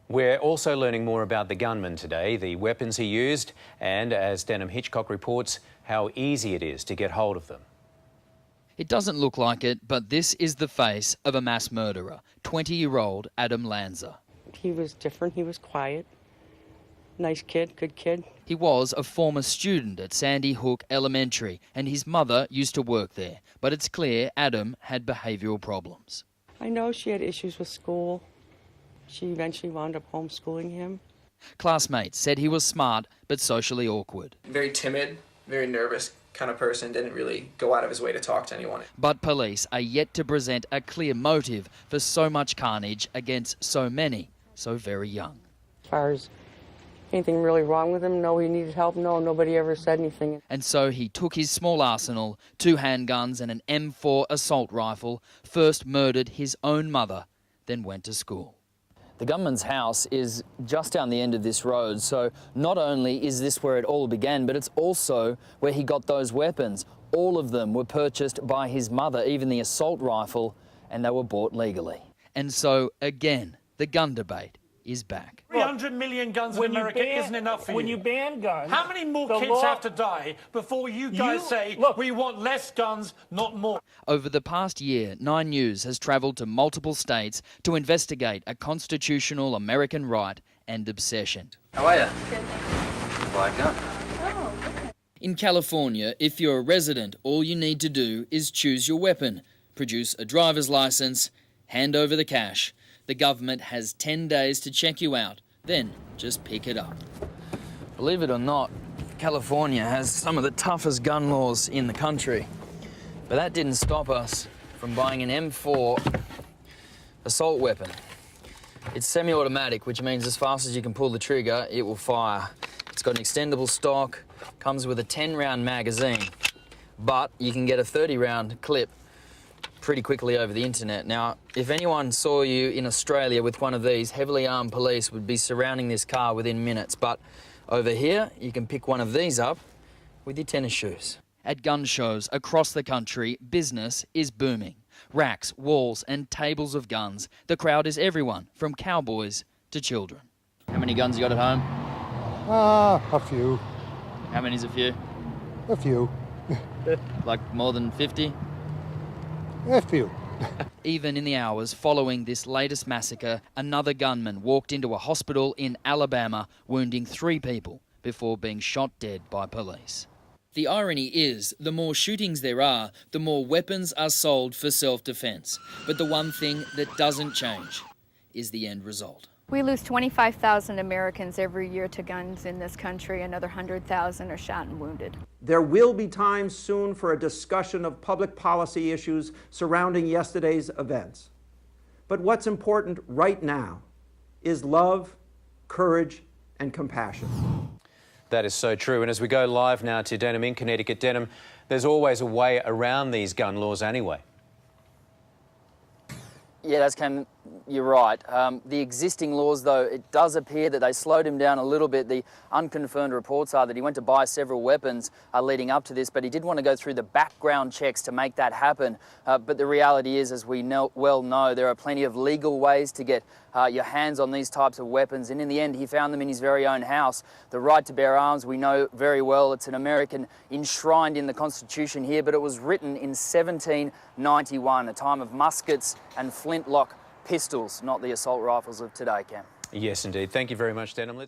We're also learning more about the gunman today, the weapons he used, and, as Denham Hitchcock reports, how easy it is to get hold of them. It doesn't look like it, but this is the face of a mass murderer, 20-year-old Adam Lanza. He was different. He was quiet. Nice kid, good kid. He was a former student at Sandy Hook Elementary, and his mother used to work there. But it's clear Adam had behavioural problems. I know she had issues with school. She eventually wound up homeschooling him. Classmates said he was smart but socially awkward. Very timid, very nervous kind of person, didn't really go out of his way to talk to anyone. But police are yet to present a clear motive for so much carnage against so many, so very young. As far as anything really wrong with him, no, he needed help, no, nobody ever said anything. And so he took his small arsenal, 2 handguns and an M4 assault rifle, first murdered his own mother, then went to school. The gunman's house is just down the end of this road, so not only is this where it all began, but it's also where he got those weapons. All of them were purchased by his mother, even the assault rifle, and they were bought legally. And so, again, the gun debate is back. 300 million guns in America isn't enough for you. When you ban guns... How many more kids have to die before you guys say, we want less guns, not more? Over the past year, 9 News has travelled to multiple states to investigate a constitutional American right and obsession. How are you? Buy a gun. In California, if you're a resident, all you need to do is choose your weapon, produce a driver's licence, hand over the cash. The government has 10 days to check you out, then just pick it up. Believe it or not, California has some of the toughest gun laws in the country. But that didn't stop us from buying an M4 assault weapon. It's semi-automatic, which means as fast as you can pull the trigger, it will fire. It's got an extendable stock, comes with a 10-round magazine, but you can get a 30-round clip pretty quickly over the internet. Now, if anyone saw you in Australia with one of these, heavily armed police would be surrounding this car within minutes. But over here, you can pick one of these up with your tennis shoes. At gun shows across the country, business is booming. Racks, walls and tables of guns. The crowd is everyone, from cowboys to children. How many guns you got at home? A few. How many's a few? A few. Like more than 50? A few. Even in the hours following this latest massacre, another gunman walked into a hospital in Alabama, wounding 3 people before being shot dead by police. The irony is, the more shootings there are, the more weapons are sold for self-defence. But the one thing that doesn't change is the end result. We lose 25,000 Americans every year to guns in this country. Another 100,000 are shot and wounded. There will be time soon for a discussion of public policy issues surrounding yesterday's events. But what's important right now is love, courage, and compassion. That is so true. And as we go live now to Denham in Connecticut, Denham, there's always a way around these gun laws anyway. Yeah, that's Cam, you're right. The existing laws, though, it does appear that they slowed him down a little bit. The unconfirmed reports are that he went to buy several weapons leading up to this, but he did want to go through the background checks to make that happen. But the reality is, as we well know, there are plenty of legal ways to get your hands on these types of weapons, and in the end he found them in his very own house. The right to bear arms, we know very well, it's an American enshrined in the Constitution here, but it was written in 1791, a time of muskets and flintlock pistols, not the assault rifles of today, Cam. Yes, indeed. Thank you very much, Denham.